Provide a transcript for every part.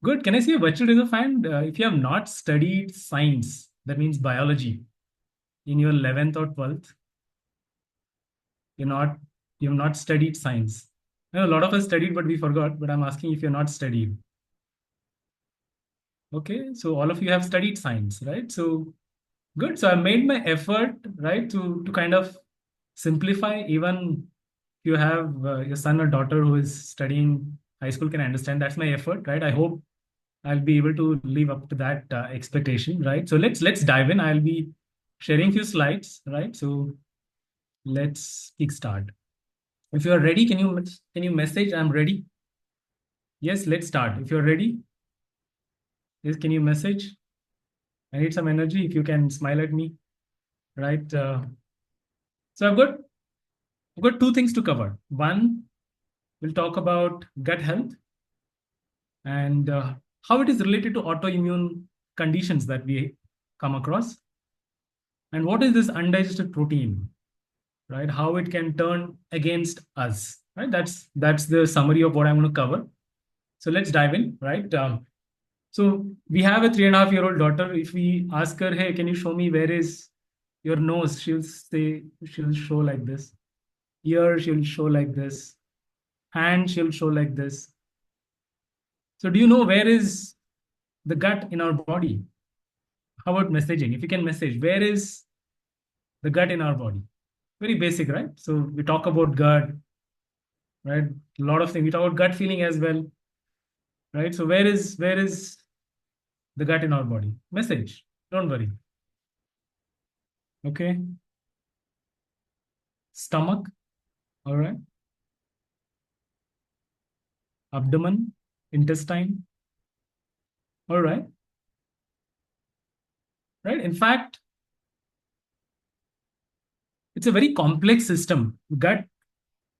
Good. Can I see a virtual raise of hand? If you have not studied science, that means biology, in your 11th or 12th, you're not, you have not studied science. I know a lot of us studied, but we forgot. But I'm asking if you're not studied. Okay, so all of you have studied science, right? So good. So I made my effort, right, to kind of simplify. Even if you have your son or daughter who is studying high school can understand. That's my effort, right? I hope I'll be able to live up to that expectation, right? So let's dive in. I'll be sharing few slides, right? So let's kickstart. If you are ready, can you message I'm ready? Yes, let's start. If you're ready, yes, can you message? I need some energy. If you can smile at me, right? So I've got two things to cover. One, we'll talk about gut health and how it is related to autoimmune conditions that we come across, and what is this undigested protein, right? How it can turn against us, right? That's the summary of what I'm going to cover. So let's dive in, right? So we have a 3.5-year-old daughter. If we ask her, hey, can you show me where is your nose? She'll show like this. Ear, she'll show like this. Hand, she'll show like this. So do you know where is the gut in our body? How about messaging? If you can message, where is the gut in our body? Very basic, right? So we talk about gut, right? A lot of things. We talk about gut feeling as well, right? So where is the gut in our body? Message. Don't worry. Okay. Stomach. All right. Abdomen, intestine. All right. Right. In fact, it's a very complex system. Gut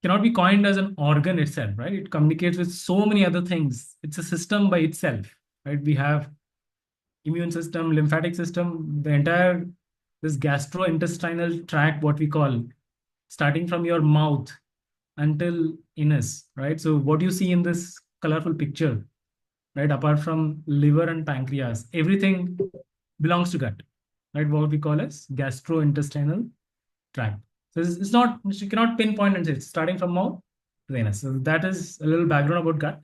cannot be coined as an organ itself, right? It communicates with so many other things. It's a system by itself, right? We have immune system, lymphatic system, the entire this gastrointestinal tract, what we call, starting from your mouth until anus, right? So what you see in this colorful picture, right? Apart from liver and pancreas, everything belongs to gut, right? What we call as gastrointestinal tract. So it's not, you cannot pinpoint and say it's starting from mouth to the anus. So that is a little background about gut.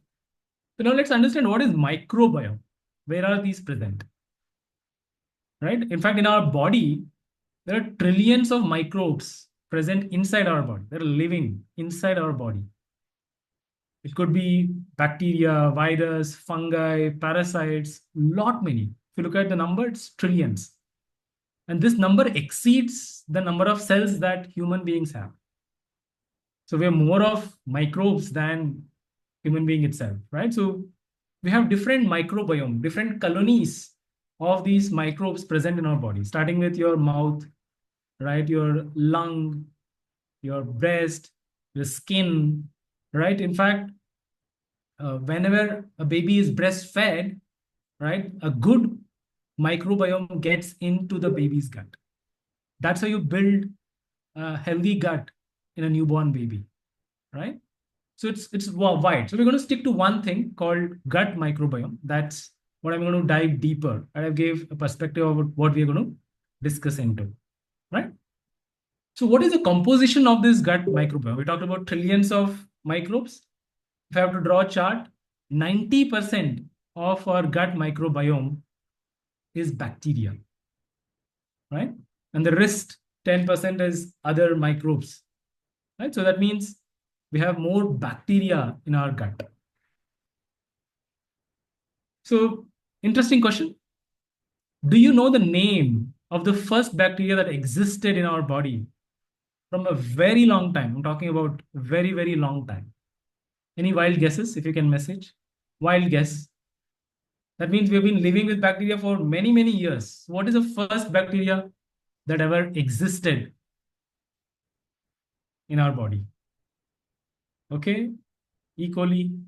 So now let's understand what is microbiome. Where are these present, right? In fact, in our body, there are trillions of microbes present inside our body. They're living inside our body. It could be bacteria, virus, fungi, parasites, lot many. If you look at the number, it's trillions. And this number exceeds the number of cells that human beings have. So we have more of microbes than human being itself, right? So we have different microbiome, different colonies of these microbes present in our body, starting with your mouth, right? Your lung, your breast, your skin, right? In fact, whenever a baby is breastfed, right, a good microbiome gets into the baby's gut. That's how you build a healthy gut in a newborn baby, right? So it's wide. So we're going to stick to one thing called gut microbiome. That's what I'm going to dive deeper. And I gave a perspective of what we're going to discuss into, right? So what is the composition of this gut microbiome? We talked about trillions of microbes. If I have to draw a chart, 90% of our gut microbiome is bacteria, right? And the rest 10% is other microbes, right? So that means we have more bacteria in our gut. So interesting question. Do you know the name of the first bacteria that existed in our body from a very long time? I'm talking about very, very long time. Any wild guesses if you can message? Wild guess. That means we've been living with bacteria for many, many years. What is the first bacteria that ever existed in our body? Okay, E. coli.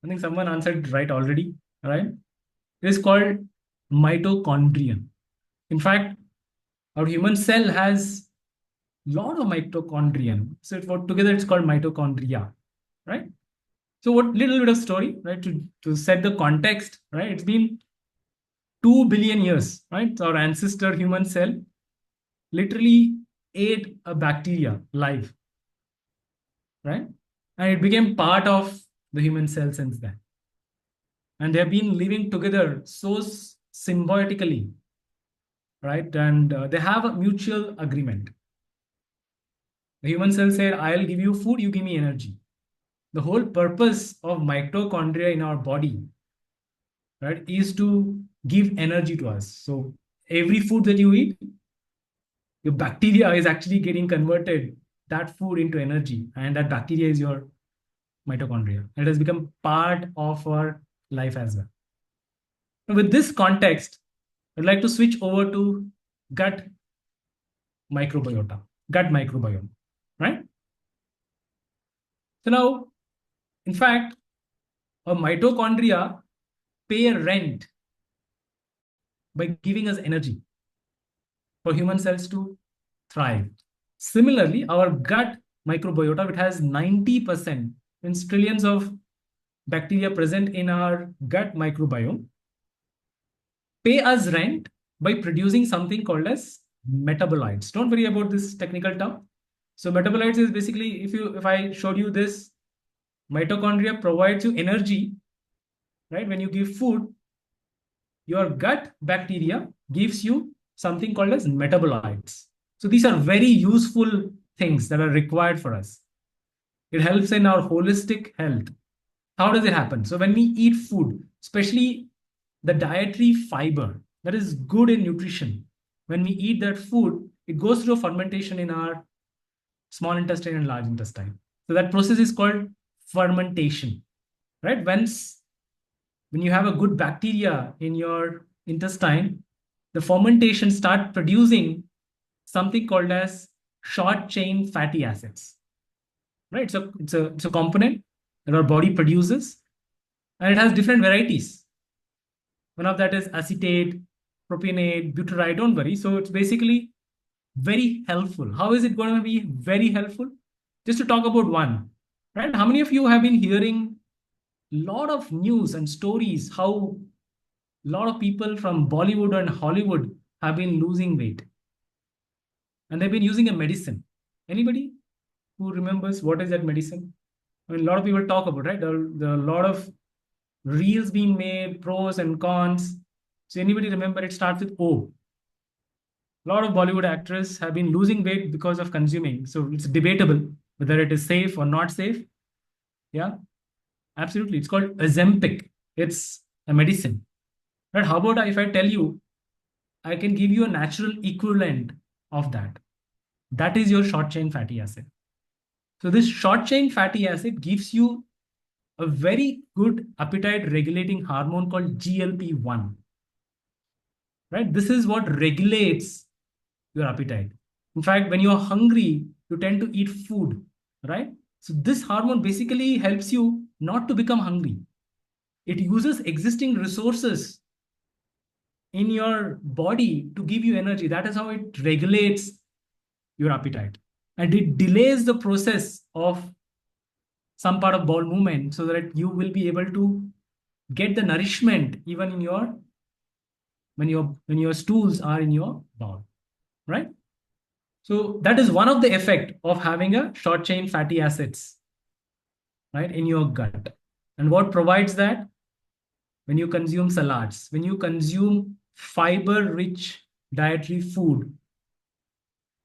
I think someone answered right already, right? It is called mitochondrion. In fact, our human cell has a lot of mitochondrion. So together it's called mitochondria, right? So what little bit of story, right? To set the context, right? It's been 2 billion years, right? Our ancestor human cell literally ate a bacteria live, right? And it became part of the human cell since then. And they have been living together so symbiotically, right? And they have a mutual agreement. The human cell said, I'll give you food, you give me energy. The whole purpose of mitochondria in our body, right, is to give energy to us. So every food that you eat, your bacteria is actually getting converted that food into energy, and that bacteria is your mitochondria. It has become part of our life as well. With this context, I'd like to switch over to gut microbiota, gut microbiome, right? So now, in fact, a mitochondria pay a rent by giving us energy for human cells to thrive. Similarly, our gut microbiota, which has 90%, means trillions of bacteria present in our gut microbiome, pay us rent by producing something called as metabolites. Don't worry about this technical term. So metabolites is basically, if I showed you this, mitochondria provides you energy, right? When you give food, your gut bacteria gives you something called as metabolites. So these are very useful things that are required for us. It helps in our holistic health. How does it happen? So when we eat food, especially the dietary fiber that is good in nutrition, when we eat that food, it goes through a fermentation in our small intestine and large intestine. So that process is called fermentation, right? When you have a good bacteria in your intestine, the fermentation start producing something called as short chain fatty acids, right? So it's a component that our body produces, and it has different varieties. One of that is acetate, propionate, butyrate. Don't worry. So it's basically very helpful. How is it going to be very helpful? Just to talk about one, right? How many of you have been hearing a lot of news and stories how a lot of people from Bollywood and Hollywood have been losing weight, and they've been using a medicine? Anybody who remembers what is that medicine? I mean, a lot of people talk about, right? There are a lot of reels being made, pros and cons. So anybody remember it starts with O? A lot of Bollywood actors have been losing weight because of consuming. So it's debatable whether it is safe or not safe. Yeah, absolutely. It's called Ozempic. It's a medicine. Right? How about if I tell you, I can give you a natural equivalent of that? That is your short chain fatty acid. So this short chain fatty acid gives you a very good appetite regulating hormone called GLP-1. Right? This is what regulates your appetite. In fact, when you're hungry, you tend to eat food, right? So this hormone basically helps you not to become hungry. It uses existing resources in your body to give you energy. That is how it regulates your appetite. And it delays the process of some part of bowel movement so that you will be able to get the nourishment even in your when your stools are in your bowel, right? So that is one of the effect of having a short chain fatty acids, right, in your gut. And what provides that? When you consume salads, when you consume fiber rich dietary food,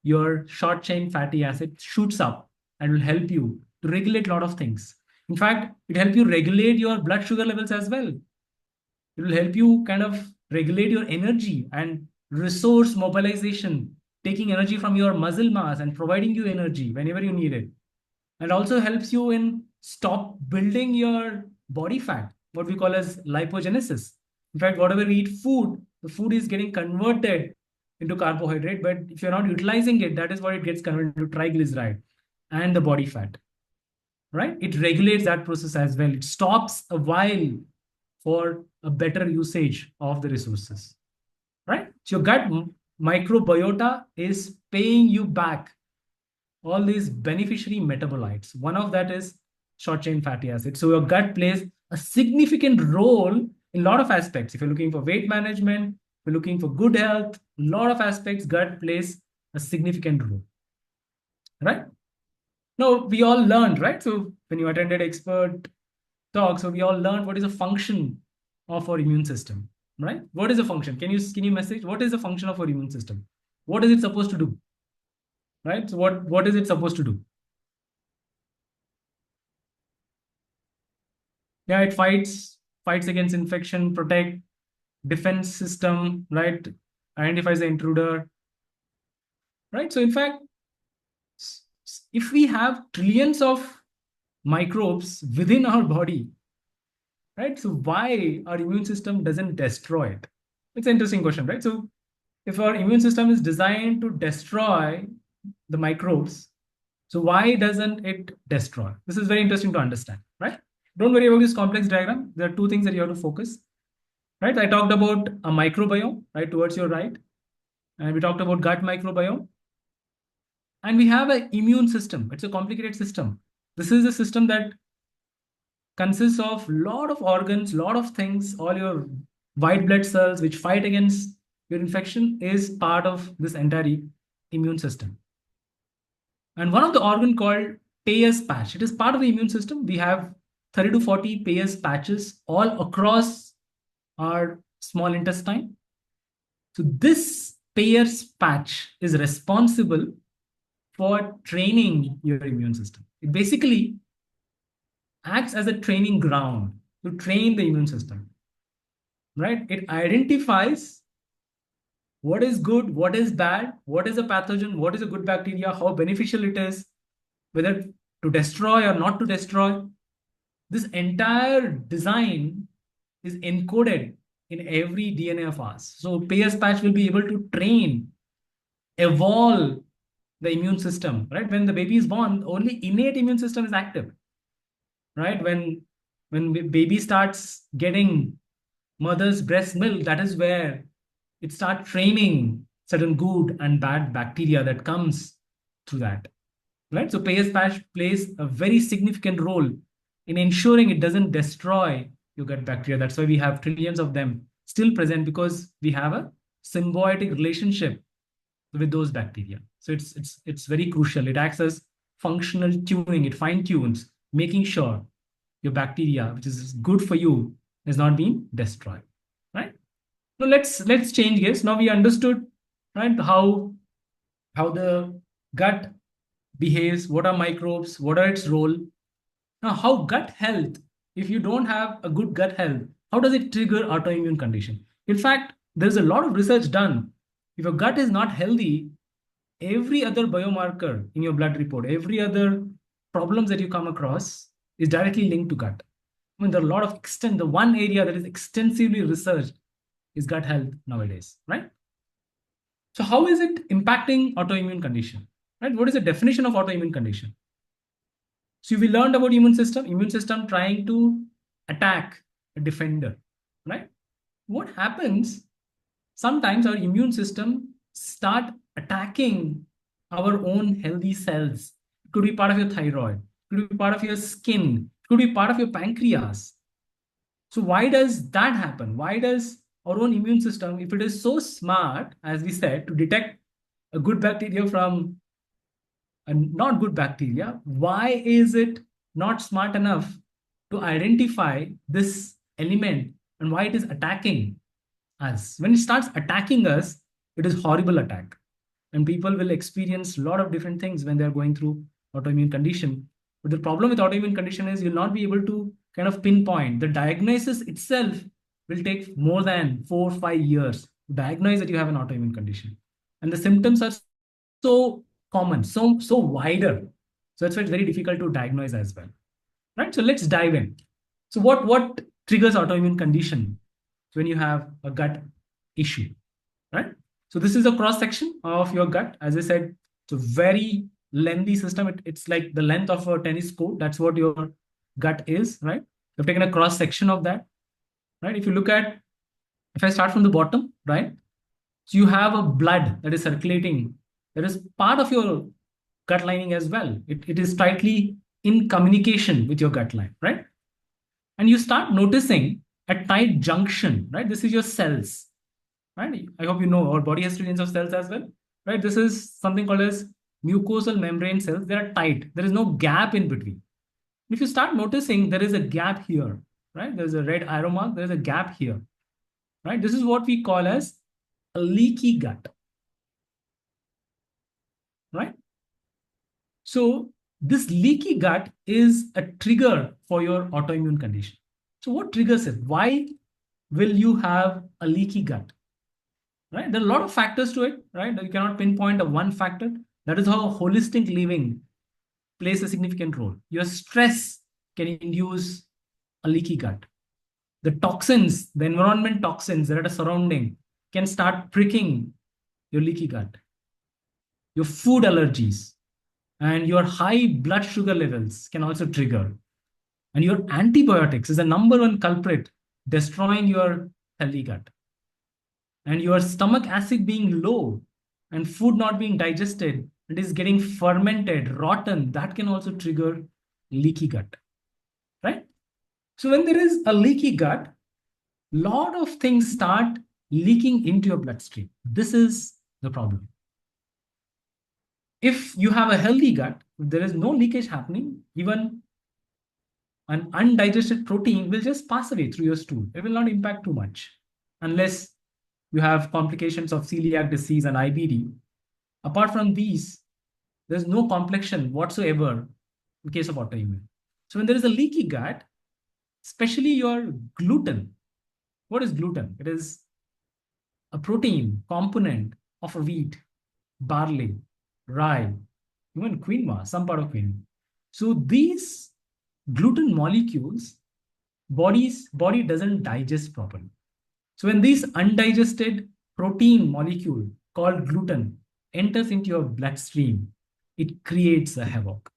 your short chain fatty acid shoots up and will help you to regulate a lot of things. In fact, it helps you regulate your blood sugar levels as well. It will help you kind of regulate your energy and resource mobilization, taking energy from your muscle mass and providing you energy whenever you need it. And also helps you in stop building your body fat, what we call as lipogenesis. In fact, whatever we eat food, the food is getting converted into carbohydrate, but if you're not utilizing it, that is what it gets converted into triglyceride and the body fat, right? It regulates that process as well. It stops a while for a better usage of the resources, right? So your gut microbiota is paying you back all these beneficiary metabolites. One of that is short chain fatty acids. So your gut plays a significant role in a lot of aspects. If you're looking for weight management, if you're looking for good health, a lot of aspects, gut plays a significant role, right? No, we all learned, right? So when you attended expert talk, so we all learned what is a function of our immune system, right? What is a function? Can you message? What is the function of our immune system? What is it supposed to do, right? So what is it supposed to do? Yeah, it fights against infection, protect, defense system, right? Identifies the intruder, right? So in fact, if we have trillions of microbes within our body, right? So why our immune system doesn't destroy it? It's an interesting question, right? So if our immune system is designed to destroy the microbes, so why doesn't it destroy? This is very interesting to understand, right? Don't worry about this complex diagram. There are two things that you have to focus, right? I talked about a microbiome, right, towards your right, and we talked about gut microbiome, and we have an immune system. It's a complicated system. This is a system that consists of lot of organs, lot of things. All your white blood cells which fight against your infection is part of this entire immune system. And one of the organ called Peyer's patch, it is part of the immune system. We have 30 to 40 Peyer's patches all across our small intestine. So this Peyer's patch is responsible for training your immune system. It basically acts as a training ground to train the immune system, right? It identifies what is good, what is bad, what is a pathogen, what is a good bacteria, how beneficial it is, whether to destroy or not to destroy. This entire design is encoded in every DNA of ours. So Peyer's patch will be able to train, evolve the immune system, right? When the baby is born, only innate immune system is active, right? When baby starts getting mother's breast milk, that is where it starts training certain good and bad bacteria that comes through that, right? So Peyer's patch plays a very significant role in ensuring it doesn't destroy your gut bacteria. That's why we have trillions of them still present, because we have a symbiotic relationship with those bacteria. So it's very crucial. It acts as functional tuning. It fine tunes, making sure your bacteria, which is good for you, has not been destroyed, right? So let's change gears. Now we understood, right, how the gut behaves, what are microbes, what are its role. Now, how gut health, if you don't have a good gut health, how does it trigger autoimmune condition? In fact, there's a lot of research done. If your gut is not healthy, every other biomarker in your blood report, every other problems that you come across is directly linked to gut. I mean, there are a lot of the one area that is extensively researched is gut health nowadays, right? So how is it impacting autoimmune condition, right? What is the definition of autoimmune condition? So we learned about immune system trying to attack a defender, right? What happens sometimes our immune system start attacking our own healthy cells. It could be part of your thyroid, it could be part of your skin, it could be part of your pancreas. So why does that happen? Why does our own immune system, if it is so smart, as we said, to detect a good bacteria from a not good bacteria, why is it not smart enough to identify this element and why it is attacking us? When it starts attacking us, it is horrible attack. And people will experience a lot of different things when they're going through autoimmune condition. But the problem with autoimmune condition is you'll not be able to kind of pinpoint. The diagnosis itself will take more than 4 or 5 years to diagnose that you have an autoimmune condition. And the symptoms are so common, so wider. So that's why it's very difficult to diagnose as well. Right? So let's dive in. So what triggers autoimmune condition when you have a gut issue, right? So this is a cross section of your gut. As I said, it's a very lengthy system. It's like the length of a tennis court. That's what your gut is, right? I've taken a cross section of that, right? If you look at, if I start from the bottom, right? So you have a blood that is circulating. That is part of your gut lining as well. It is tightly in communication with your gut line, right? And you start noticing a tight junction, right? This is your cells, right? I hope you know our body has trillions of cells as well, right? This is something called as mucosal membrane cells. They are tight. There is no gap in between. If you start noticing there is a gap here, right? There's a red arrow mark. There's a gap here, right? This is what we call as a leaky gut, right? So this leaky gut is a trigger for your autoimmune condition. So what triggers it? Why will you have a leaky gut? Right? There are a lot of factors to it, right? You cannot pinpoint a one factor. That is how holistic living plays a significant role. Your stress can induce a leaky gut. The toxins, the environment toxins that are surrounding can start pricking your leaky gut. Your food allergies and your high blood sugar levels can also trigger. And your antibiotics is the number one culprit destroying your healthy gut. And your stomach acid being low and food not being digested, it is getting fermented, rotten, that can also trigger leaky gut, right? So when there is a leaky gut, lot of things start leaking into your bloodstream. This is the problem. If you have a healthy gut, if there is no leakage happening, even an undigested protein will just pass away through your stool. It will not impact too much unless you have complications of celiac disease and IBD. Apart from these, there's no complexion whatsoever in case of autoimmune. So when there is a leaky gut, especially your gluten, what is gluten? It is a protein component of wheat, barley, rye, even quinoa, some part of quinoa. So these gluten molecules, body doesn't digest properly. So when this undigested protein molecule called gluten enters into your bloodstream, it creates a havoc.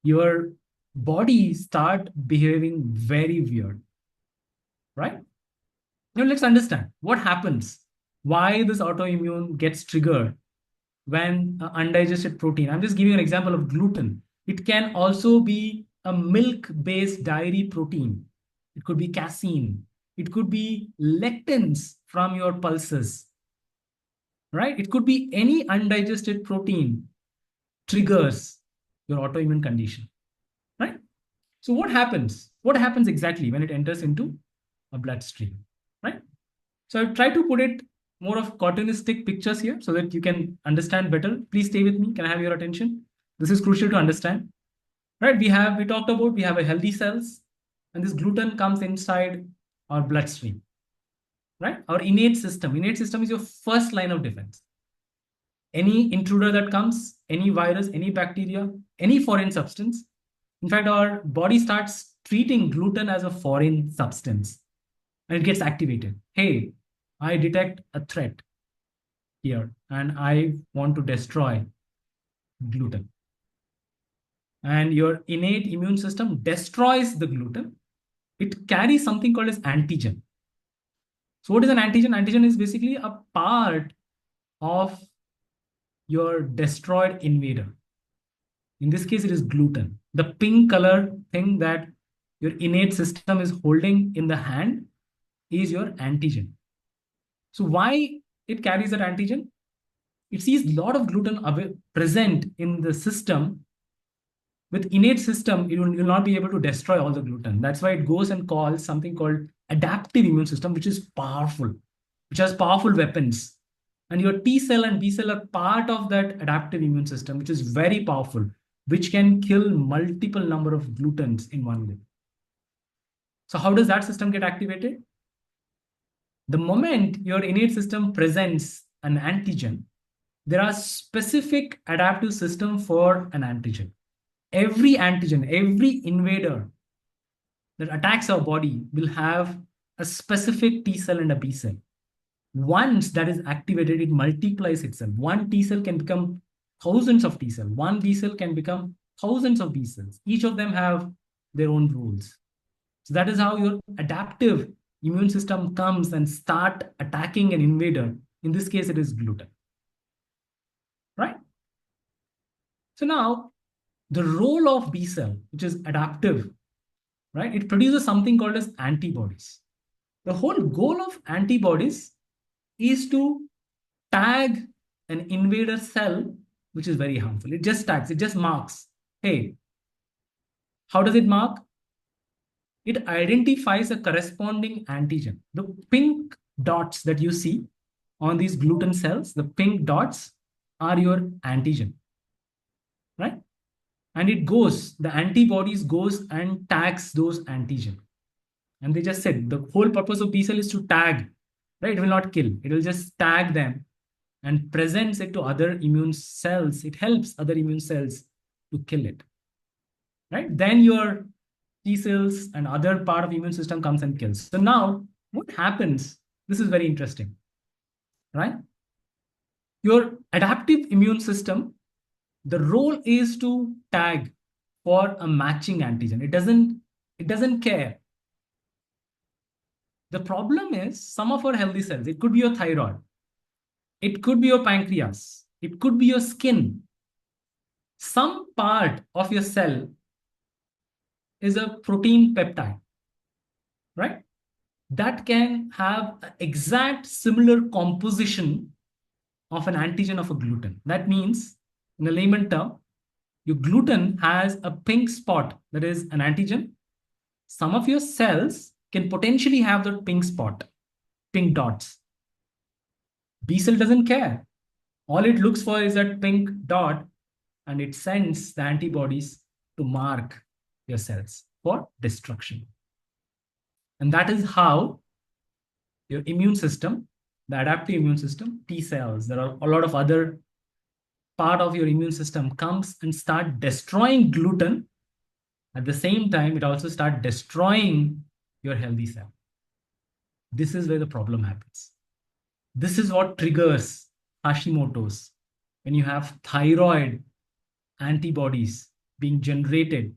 Your body start behaving very weird, right? Now let's understand what happens, why this autoimmune gets triggered when undigested protein. I'm just giving an example of gluten. It can also be a milk-based dairy protein. It could be casein. It could be lectins from your pulses, right? It could be any undigested protein triggers your autoimmune condition, right? So what happens? What happens exactly when it enters into a bloodstream, right? So I've tried to put it more of cartoonistic pictures here so that you can understand better. Please stay with me. Can I have your attention? This is crucial to understand, right? We talked about, we have a healthy cells and this gluten comes inside our bloodstream, right? Our innate system is your first line of defense. Any intruder that comes, any virus, any bacteria, any foreign substance. In fact, our body starts treating gluten as a foreign substance and it gets activated. Hey, I detect a threat here and I want to destroy gluten. And your innate immune system destroys the gluten. It carries something called as antigen. So what is an antigen? Antigen is basically a part of your destroyed invader. In this case, it is gluten. The pink color thing that your innate system is holding in the hand is your antigen. So why it carries that antigen? It sees a lot of gluten present in the system. With innate system, you'll not be able to destroy all the gluten. That's why it goes and calls something called adaptive immune system, which is powerful, which has powerful weapons. And your T cell and B cell are part of that adaptive immune system, which is very powerful, which can kill multiple number of glutens in one go. So how does that system get activated? The moment your innate system presents an antigen, there are specific adaptive system for an antigen. Every antigen, every invader that attacks our body will have a specific T cell and a B cell. Once that is activated, it multiplies itself. One T cell can become thousands of T cells. One B cell can become thousands of B cells. Each of them have their own rules. So that is how your adaptive immune system comes and start attacking an invader. In this case, it is gluten, right? So now The role of B cell, which is adaptive, right? It produces something called as antibodies. The whole goal of antibodies is to tag an invader cell, which is very harmful. It just tags, it just marks. Hey, how does it mark? It identifies a corresponding antigen. The pink dots that you see on these gluten cells, the pink dots are your antigen, right? And it goes, the antibodies goes and tags those antigen. And they just said the whole purpose of B cell is to tag, right? It will not kill. It will just tag them and presents it to other immune cells. It helps other immune cells to kill it, right? Then your T cells and other part of immune system comes and kills. So now what happens? This is very interesting, right? Your adaptive immune system, the role is to tag for a matching antigen. It doesn't care. The problem is some of our healthy cells, it could be your thyroid, it could be your pancreas, it could be your skin. Some part of your cell is a protein peptide, right? That can have an exact similar composition of an antigen of a gluten. That means, in a layman term, your gluten has a pink spot that is an antigen. Some of your cells can potentially have that pink spot, pink dots. B cell doesn't care. All it looks for is that pink dot, and it sends the antibodies to mark your cells for destruction. And that is how your immune system, the adaptive immune system, T cells, there are a lot of other part of your immune system comes and start destroying gluten. At the same time, it also start destroying your healthy cell. This is where the problem happens. This is what triggers Hashimoto's. When you have thyroid antibodies being generated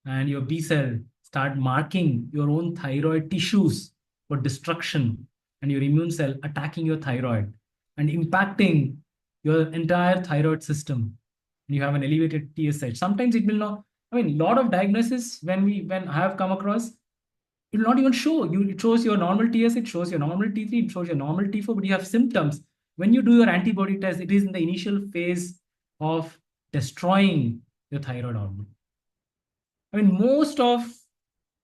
and your B cell start marking your own thyroid tissues for destruction, and your immune cell attacking your thyroid and impacting your entire thyroid system, and you have an elevated TSH. Sometimes it will not, I mean, a lot of diagnosis when I have come across, it will not even show you. It shows your normal TSH, it shows your normal T3, it shows your normal T4, but you have symptoms. When you do your antibody test, it is in the initial phase of destroying your thyroid hormone. I mean,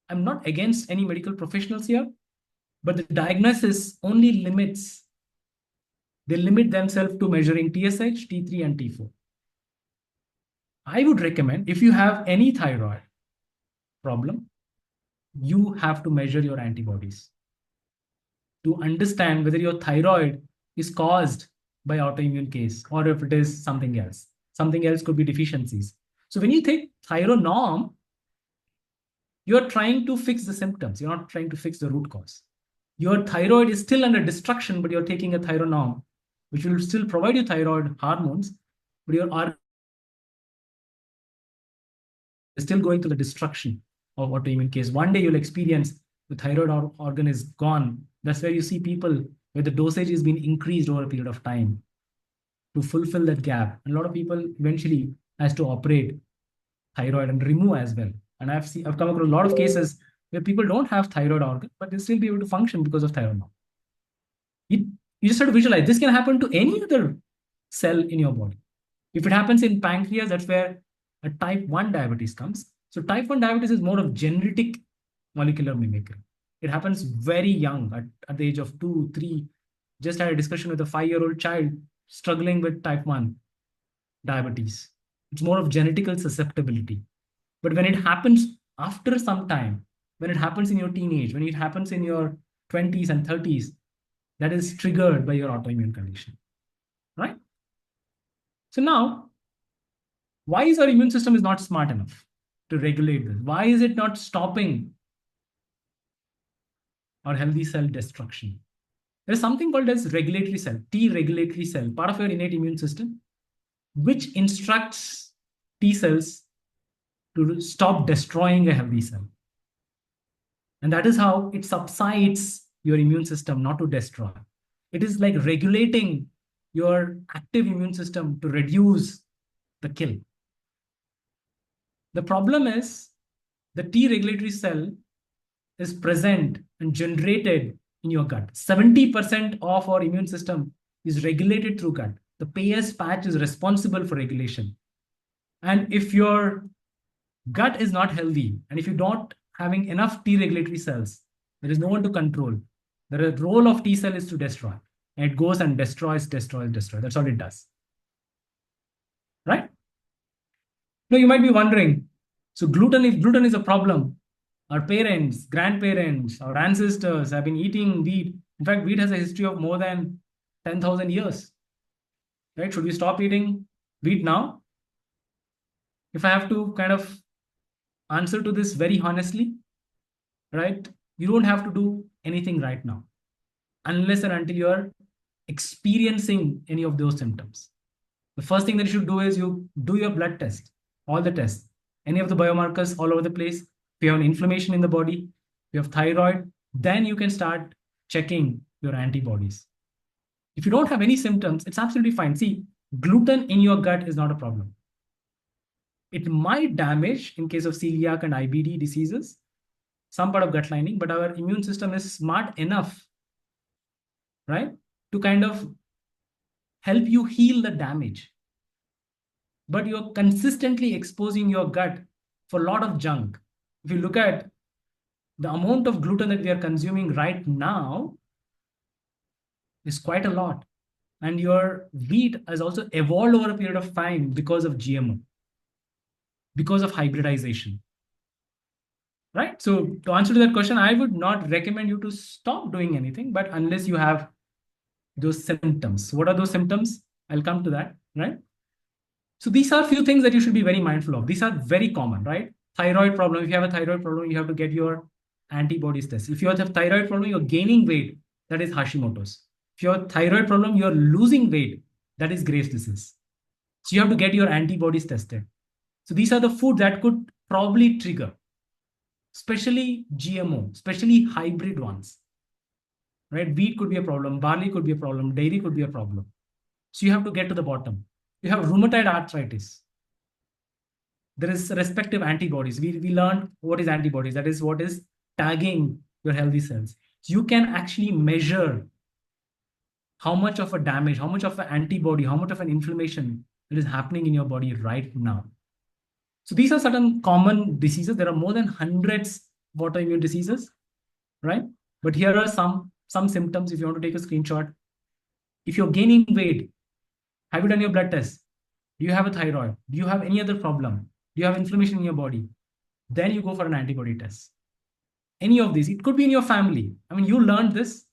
I'm not against any medical professionals here, but the diagnosis only they limit themselves to measuring TSH, T3, and T4. I would recommend, if you have any thyroid problem, you have to measure your antibodies to understand whether your thyroid is caused by autoimmune case or if it is something else. Something else could be deficiencies. So when you take thyronorm, you're trying to fix the symptoms. You're not trying to fix the root cause. Your thyroid is still under destruction, but you're taking a thyronorm, which will still provide you thyroid hormones, but your organ is still going through the destruction of autoimmune case. One day you'll experience the thyroid organ is gone. That's where you see people where the dosage is being increased over a period of time to fulfill that gap. And a lot of people eventually has to operate thyroid and remove as well. And I've come across a lot of cases where people don't have thyroid organ, but they still be able to function because of thyroid. You just have to visualize this can happen to any other cell in your body. If it happens in pancreas, that's where a type 1 diabetes comes. So type 1 diabetes is more of genetic molecular mimicry. It happens very young, at the age of 2, 3. Just had a discussion with a 5-year-old child struggling with type 1 diabetes. It's more of genetical susceptibility. But when it happens after some time, when it happens in your teenage, when it happens in your 20s and 30s, that is triggered by your autoimmune condition, right? So now, why is our immune system is not smart enough to regulate this? Why is it not stopping our healthy cell destruction? There's something called as regulatory cell, T regulatory cell, part of your innate immune system, which instructs T cells to stop destroying a healthy cell. And that is how it subsides your immune system not to destroy. It is like regulating your active immune system to reduce the kill. The problem is the T regulatory cell is present and generated in your gut. 70% of our immune system is regulated through gut. The Peyer's patch is responsible for regulation. And if your gut is not healthy, and if you're not having enough T regulatory cells, there is no one to control. The role of T cell is to destroy. And it goes and destroys. That's all it does. Right? Now you might be wondering, so if gluten is a problem, our parents, grandparents, our ancestors have been eating wheat. In fact, wheat has a history of more than 10,000 years. Right? Should we stop eating wheat now? If I have to kind of answer to this very honestly, right? You don't have to do anything right now, unless and until you're experiencing any of those symptoms. The first thing that you should do is you do your blood test, all the tests, any of the biomarkers all over the place. If you have an inflammation in the body, if you have thyroid, then you can start checking your antibodies. If you don't have any symptoms, it's absolutely fine. See, gluten in your gut is not a problem. It might damage, in case of celiac and IBD diseases, some part of gut lining, but our immune system is smart enough, right, to kind of help you heal the damage. But you're consistently exposing your gut for a lot of junk. If you look at the amount of gluten that we are consuming right now, is quite a lot. And your wheat has also evolved over a period of time because of GMO, because of hybridization. Right? So to answer to that question, I would not recommend you to stop doing anything, but unless you have those symptoms. What are those symptoms? I'll come to that, right? So these are a few things that you should be very mindful of. These are very common, right? Thyroid problem. If you have a thyroid problem, you have to get your antibodies test. If you have a thyroid problem, you're gaining weight, that is Hashimoto's. If you have a thyroid problem, you're losing weight, that is Graves' disease. So you have to get your antibodies tested. So these are the foods that could probably trigger, especially GMO, especially hybrid ones. Right? Wheat could be a problem, barley could be a problem, dairy could be a problem. So you have to get to the bottom. You have rheumatoid arthritis. There is respective antibodies. We learned what is antibodies. That is what is tagging your healthy cells. So you can actually measure how much of a damage, how much of an antibody, how much of an inflammation that is happening in your body right now. So these are certain common diseases. There are more than hundreds of autoimmune diseases, right? But here are some symptoms if you want to take a screenshot. If you're gaining weight, have you done your blood test? Do you have a thyroid? Do you have any other problem? Do you have inflammation in your body? Then you go for an antibody test. Any of these, it could be in your family. I mean, you learned this.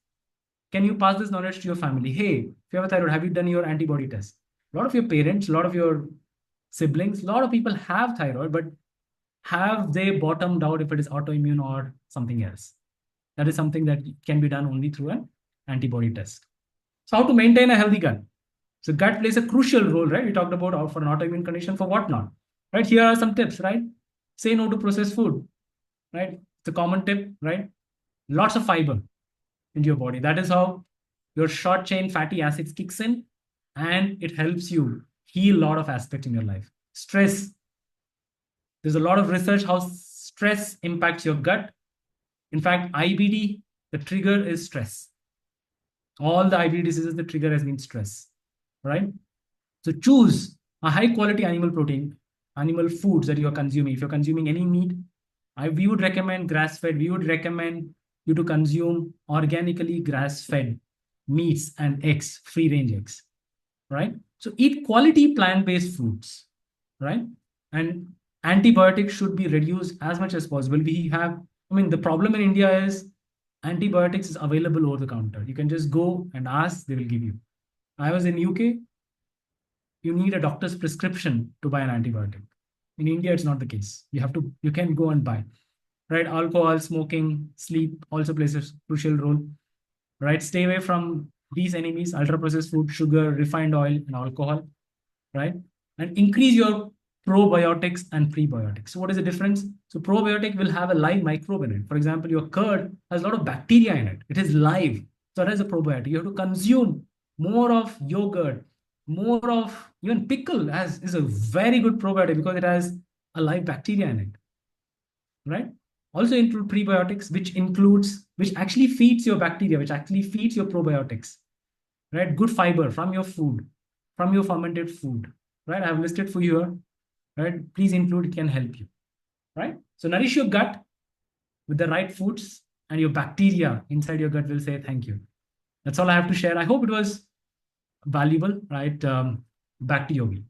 Can you pass this knowledge to your family? Hey, if you have a thyroid, have you done your antibody test? A lot of your parents, a lot of your siblings, a lot of people have thyroid, but have they bottomed out if it is autoimmune or something else? That is something that can be done only through an antibody test. So how to maintain a healthy gut? So gut plays a crucial role, right? We talked about for an autoimmune condition, for what not, right? Here are some tips, right? Say no to processed food, right? It's a common tip, right? Lots of fiber into your body. That is how your short chain fatty acids kicks in, and it helps you heal a lot of aspects in your life. Stress. There's a lot of research how stress impacts your gut. In fact, IBD, the trigger is stress. All the IBD diseases, the trigger has been stress, right? So choose a high quality animal protein, animal foods that you are consuming. If you're consuming any meat, we would recommend grass-fed. We would recommend you to consume organically grass-fed meats and eggs, free-range eggs, right? So eat quality plant-based foods, right? And antibiotics should be reduced as much as possible. The problem in India is antibiotics is available over the counter. You can just go and ask, they will give you. I was in UK, you need a doctor's prescription to buy an antibiotic. In India, it's not the case. You can go and buy, right? Alcohol, smoking, sleep also plays a crucial role, right? Stay away from these enemies: ultra processed food, sugar, refined oil, and alcohol, right? And increase your probiotics and prebiotics. So what is the difference? So probiotic will have a live microbe in it. For example, your curd has a lot of bacteria in it. It is live. So that is a probiotic. You have to consume more of yogurt, more of even pickle is a very good probiotic because it has a live bacteria in it, right? Also include prebiotics, which actually feeds your bacteria, which actually feeds your probiotics, right? Good fiber from your food, from your fermented food, right? I have listed for you here, right? Please include, it can help you, right? So nourish your gut with the right foods, and your bacteria inside your gut will say thank you. That's all I have to share. I hope it was valuable, right? Back to Yogi.